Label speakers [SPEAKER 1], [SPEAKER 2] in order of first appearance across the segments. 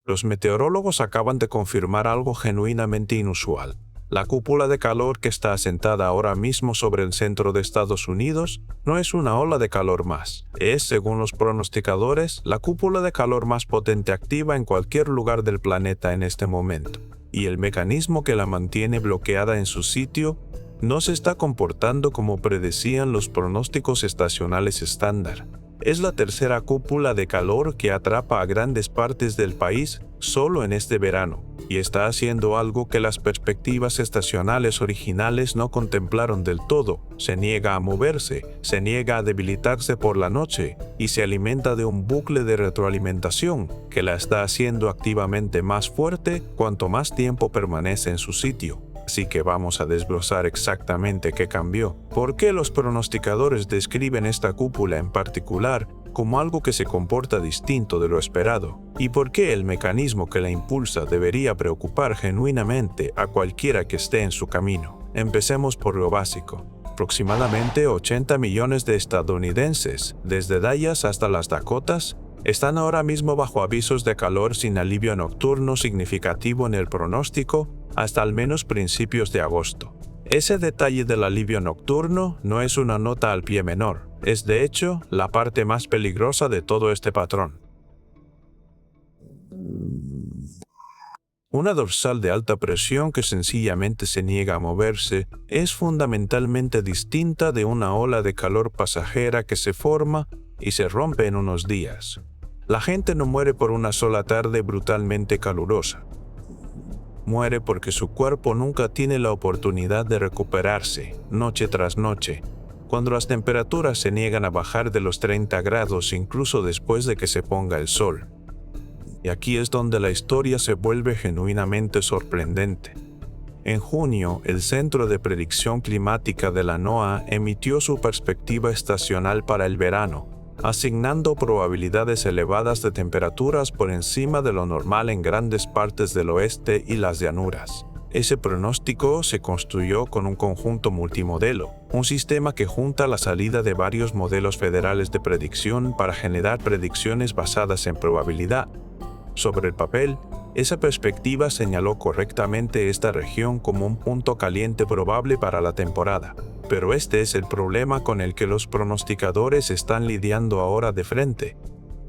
[SPEAKER 1] Los meteorólogos acaban de confirmar algo genuinamente inusual. La cúpula de calor que está asentada ahora mismo sobre el centro de Estados Unidos no es una ola de calor más. Es, según los pronosticadores, la cúpula de calor más potente activa en cualquier lugar del planeta en este momento. Y el mecanismo que la mantiene bloqueada en su sitio no se está comportando como predecían los pronósticos estacionales estándar. Es la tercera cúpula de calor que atrapa a grandes partes del país solo en este verano, y está haciendo algo que las perspectivas estacionales originales no contemplaron del todo. Se niega a moverse, se niega a debilitarse por la noche, y se alimenta de un bucle de retroalimentación que la está haciendo activamente más fuerte cuanto más tiempo permanece en su sitio. Así que vamos a desglosar exactamente qué cambió. ¿Por qué los pronosticadores describen esta cúpula en particular como algo que se comporta distinto de lo esperado? ¿Y por qué el mecanismo que la impulsa debería preocupar genuinamente a cualquiera que esté en su camino? Empecemos por lo básico. Aproximadamente 80 millones de estadounidenses, desde Dallas hasta las Dakotas, están ahora mismo bajo avisos de calor sin alivio nocturno significativo en el pronóstico hasta al menos principios de agosto. Ese detalle del alivio nocturno no es una nota al pie menor, es de hecho la parte más peligrosa de todo este patrón. Una dorsal de alta presión que sencillamente se niega a moverse es fundamentalmente distinta de una ola de calor pasajera que se forma y se rompe en unos días. La gente no muere por una sola tarde brutalmente calurosa. Muere porque su cuerpo nunca tiene la oportunidad de recuperarse, noche tras noche, cuando las temperaturas se niegan a bajar de los 30 grados incluso después de que se ponga el sol. Y aquí es donde la historia se vuelve genuinamente sorprendente. En junio, el Centro de Predicción Climática de la NOAA emitió su perspectiva estacional para el verano, asignando probabilidades elevadas de temperaturas por encima de lo normal en grandes partes del oeste y las llanuras. Ese pronóstico se construyó con un conjunto multimodelo, un sistema que junta la salida de varios modelos federales de predicción para generar predicciones basadas en probabilidad. Sobre el papel, esa perspectiva señaló correctamente esta región como un punto caliente probable para la temporada. Pero este es el problema con el que los pronosticadores están lidiando ahora de frente.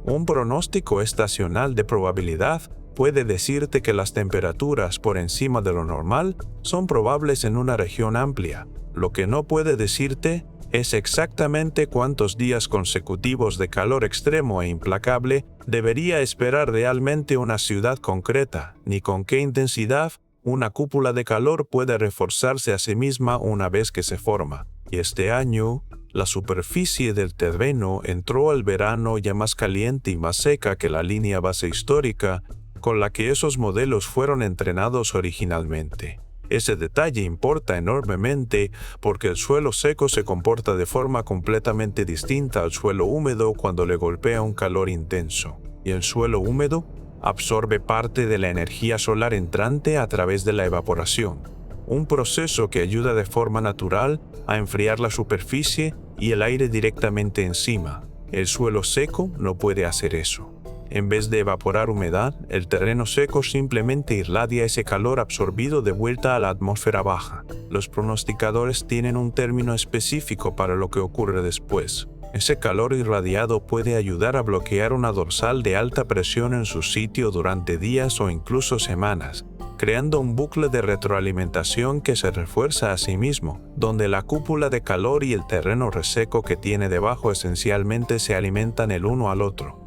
[SPEAKER 1] Un pronóstico estacional de probabilidad puede decirte que las temperaturas por encima de lo normal son probables en una región amplia. Lo que no puede decirte es exactamente cuántos días consecutivos de calor extremo e implacable debería esperar realmente una ciudad concreta, ni con qué intensidad una cúpula de calor puede reforzarse a sí misma una vez que se forma. Y este año, la superficie del terreno entró al verano ya más caliente y más seca que la línea base histórica con la que esos modelos fueron entrenados originalmente. Ese detalle importa enormemente porque el suelo seco se comporta de forma completamente distinta al suelo húmedo cuando le golpea un calor intenso. Y el suelo húmedo absorbe parte de la energía solar entrante a través de la evaporación, un proceso que ayuda de forma natural a enfriar la superficie y el aire directamente encima. El suelo seco no puede hacer eso. En vez de evaporar humedad, el terreno seco simplemente irradia ese calor absorbido de vuelta a la atmósfera baja. Los pronosticadores tienen un término específico para lo que ocurre después. Ese calor irradiado puede ayudar a bloquear una dorsal de alta presión en su sitio durante días o incluso semanas, creando un bucle de retroalimentación que se refuerza a sí mismo, donde la cúpula de calor y el terreno reseco que tiene debajo esencialmente se alimentan el uno al otro,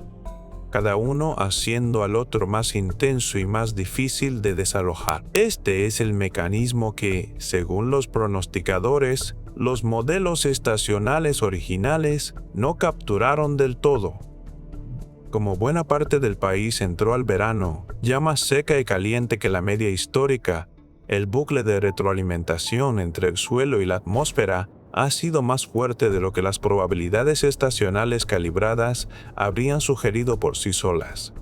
[SPEAKER 1] cada uno haciendo al otro más intenso y más difícil de desalojar. Este es el mecanismo que, según los pronosticadores, los modelos estacionales originales no capturaron del todo. Como buena parte del país entró al verano ya más seca y caliente que la media histórica, el bucle de retroalimentación entre el suelo y la atmósfera ha sido más fuerte de lo que las probabilidades estacionales calibradas habrían sugerido por sí solas.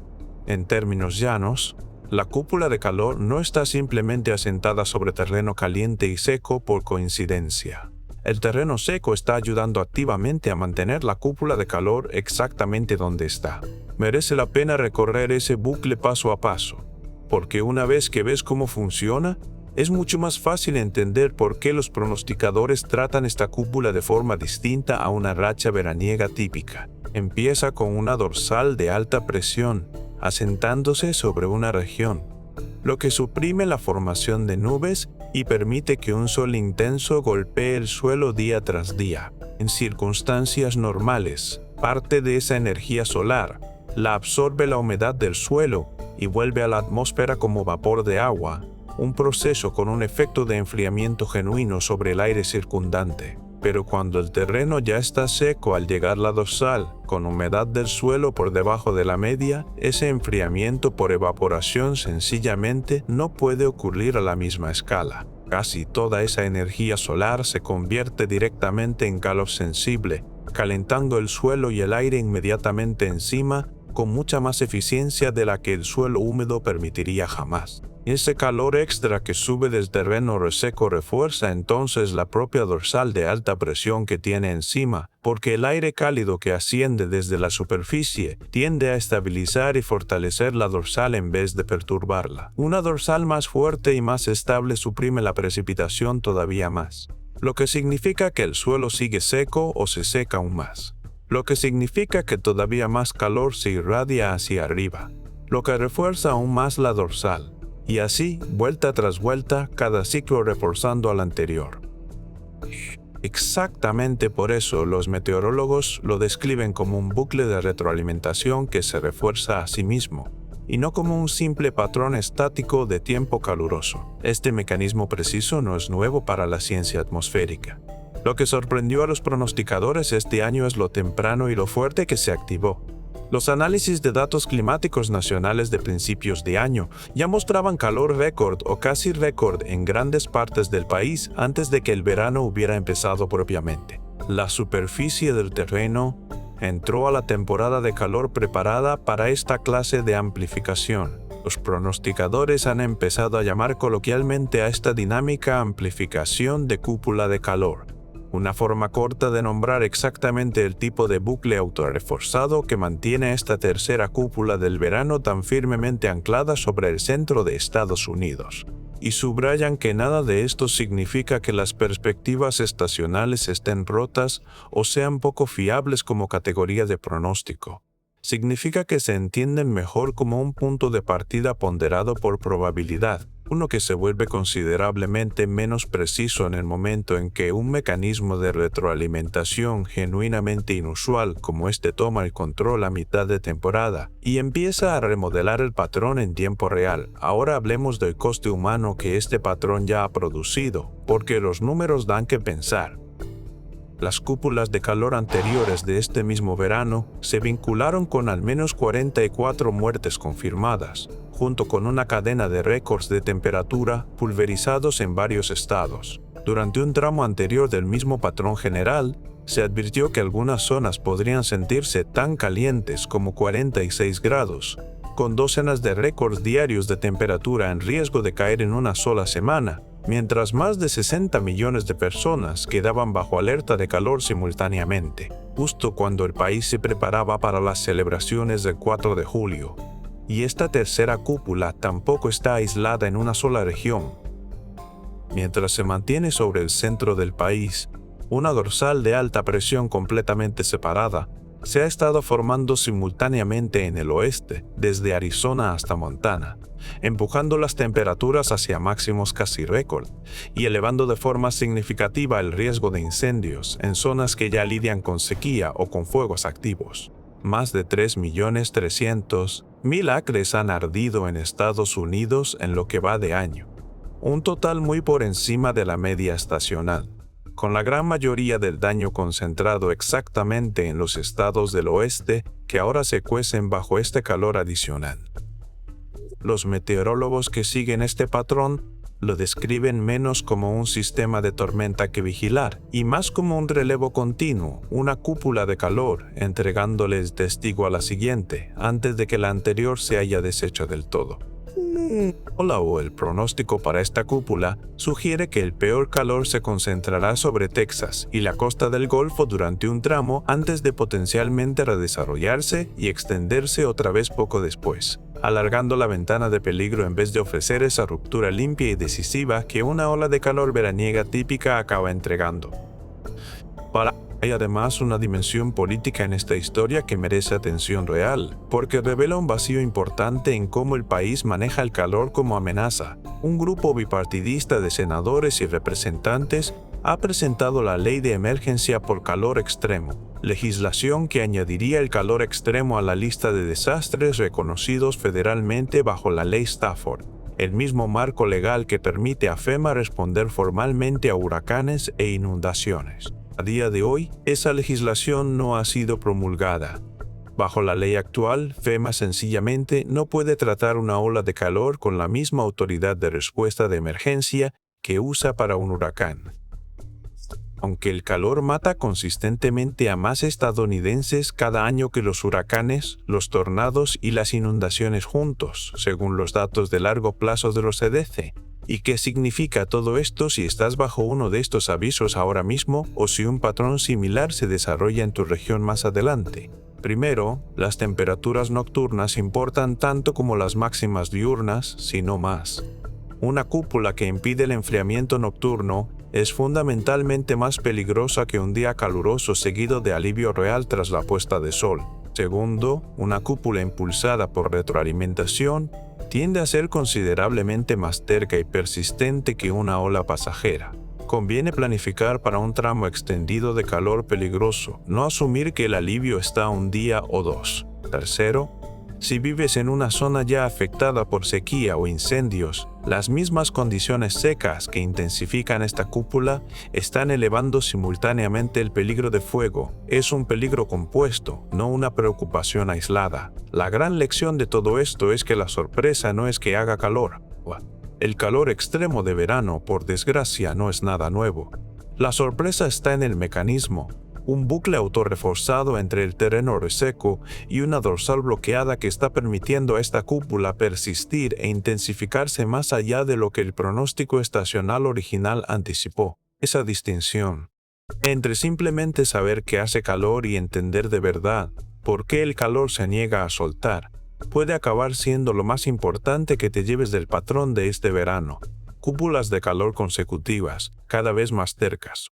[SPEAKER 1] En términos llanos, la cúpula de calor no está simplemente asentada sobre terreno caliente y seco por coincidencia. El terreno seco está ayudando activamente a mantener la cúpula de calor exactamente donde está. Merece la pena recorrer ese bucle paso a paso, porque una vez que ves cómo funciona, es mucho más fácil entender por qué los pronosticadores tratan esta cúpula de forma distinta a una racha veraniega típica. Empieza con una dorsal de alta presión, asentándose sobre una región, lo que suprime la formación de nubes y permite que un sol intenso golpee el suelo día tras día. En circunstancias normales, parte de esa energía solar la absorbe la humedad del suelo y vuelve a la atmósfera como vapor de agua, un proceso con un efecto de enfriamiento genuino sobre el aire circundante. Pero cuando el terreno ya está seco al llegar la dorsal, con humedad del suelo por debajo de la media, ese enfriamiento por evaporación sencillamente no puede ocurrir a la misma escala. Casi toda esa energía solar se convierte directamente en calor sensible, calentando el suelo y el aire inmediatamente encima con mucha más eficiencia de la que el suelo húmedo permitiría jamás. Ese calor extra que sube del terreno reseco refuerza entonces la propia dorsal de alta presión que tiene encima, porque el aire cálido que asciende desde la superficie tiende a estabilizar y fortalecer la dorsal en vez de perturbarla. Una dorsal más fuerte y más estable suprime la precipitación todavía más, lo que significa que el suelo sigue seco o se seca aún más, lo que significa que todavía más calor se irradia hacia arriba, lo que refuerza aún más la dorsal. Y así, vuelta tras vuelta, cada ciclo reforzando al anterior. Exactamente por eso los meteorólogos lo describen como un bucle de retroalimentación que se refuerza a sí mismo, y no como un simple patrón estático de tiempo caluroso. Este mecanismo preciso no es nuevo para la ciencia atmosférica. Lo que sorprendió a los pronosticadores este año es lo temprano y lo fuerte que se activó. Los análisis de datos climáticos nacionales de principios de año ya mostraban calor récord o casi récord en grandes partes del país antes de que el verano hubiera empezado propiamente. La superficie del terreno entró a la temporada de calor preparada para esta clase de amplificación. Los pronosticadores han empezado a llamar coloquialmente a esta dinámica amplificación de cúpula de calor, una forma corta de nombrar exactamente el tipo de bucle autorreforzado que mantiene esta tercera cúpula del verano tan firmemente anclada sobre el centro de Estados Unidos. Y subrayan que nada de esto significa que las perspectivas estacionales estén rotas o sean poco fiables como categoría de pronóstico. Significa que se entienden mejor como un punto de partida ponderado por probabilidad, uno que se vuelve considerablemente menos preciso en el momento en que un mecanismo de retroalimentación genuinamente inusual como este toma el control a mitad de temporada y empieza a remodelar el patrón en tiempo real. Ahora hablemos del coste humano que este patrón ya ha producido, porque los números dan que pensar. Las cúpulas de calor anteriores de este mismo verano se vincularon con al menos 44 muertes confirmadas, junto con una cadena de récords de temperatura pulverizados en varios estados. Durante un tramo anterior del mismo patrón general, se advirtió que algunas zonas podrían sentirse tan calientes como 46 grados, con docenas de récords diarios de temperatura en riesgo de caer en una sola semana, mientras más de 60 millones de personas quedaban bajo alerta de calor simultáneamente, justo cuando el país se preparaba para las celebraciones del 4 de julio. Y esta tercera cúpula tampoco está aislada en una sola región. Mientras se mantiene sobre el centro del país, una dorsal de alta presión completamente separada se ha estado formando simultáneamente en el oeste, desde Arizona hasta Montana, empujando las temperaturas hacia máximos casi récord y elevando de forma significativa el riesgo de incendios en zonas que ya lidian con sequía o con fuegos activos. Más de 3.300.000 acres han ardido en Estados Unidos en lo que va de año, un total muy por encima de la media estacional, con la gran mayoría del daño concentrado exactamente en los estados del oeste que ahora se cuecen bajo este calor adicional. Los meteorólogos que siguen este patrón lo describen menos como un sistema de tormenta que vigilar y más como un relevo continuo, una cúpula de calor, entregándoles testigo a la siguiente antes de que la anterior se haya deshecho del todo. Hola o el pronóstico para esta cúpula sugiere que el peor calor se concentrará sobre Texas y la costa del Golfo durante un tramo antes de potencialmente redesarrollarse y extenderse otra vez poco después, alargando la ventana de peligro en vez de ofrecer esa ruptura limpia y decisiva que una ola de calor veraniega típica acaba entregando. Hay además una dimensión política en esta historia que merece atención real, porque revela un vacío importante en cómo el país maneja el calor como amenaza. Un grupo bipartidista de senadores y representantes ha presentado la Ley de Emergencia por Calor Extremo, legislación que añadiría el calor extremo a la lista de desastres reconocidos federalmente bajo la Ley Stafford, el mismo marco legal que permite a FEMA responder formalmente a huracanes e inundaciones. A día de hoy, esa legislación no ha sido promulgada. Bajo la ley actual, FEMA sencillamente no puede tratar una ola de calor con la misma autoridad de respuesta de emergencia que usa para un huracán. Aunque el calor mata consistentemente a más estadounidenses cada año que los huracanes, los tornados y las inundaciones juntos, según los datos de largo plazo de los CDC. ¿Y qué significa todo esto si estás bajo uno de estos avisos ahora mismo o si un patrón similar se desarrolla en tu región más adelante? Primero, las temperaturas nocturnas importan tanto como las máximas diurnas, si no más. Una cúpula que impide el enfriamiento nocturno es fundamentalmente más peligrosa que un día caluroso seguido de alivio real tras la puesta de sol. Segundo, una cúpula impulsada por retroalimentación tiende a ser considerablemente más terca y persistente que una ola pasajera. Conviene planificar para un tramo extendido de calor peligroso, no asumir que el alivio está un día o dos. Tercero, si vives en una zona ya afectada por sequía o incendios, las mismas condiciones secas que intensifican esta cúpula están elevando simultáneamente el peligro de fuego. Es un peligro compuesto, no una preocupación aislada. La gran lección de todo esto es que la sorpresa no es que haga calor. El calor extremo de verano, por desgracia, no es nada nuevo. La sorpresa está en el mecanismo. Un bucle autorreforzado entre el terreno reseco y una dorsal bloqueada que está permitiendo a esta cúpula persistir e intensificarse más allá de lo que el pronóstico estacional original anticipó. Esa distinción entre simplemente saber que hace calor y entender de verdad por qué el calor se niega a soltar puede acabar siendo lo más importante que te lleves del patrón de este verano. Cúpulas de calor consecutivas, cada vez más cercas,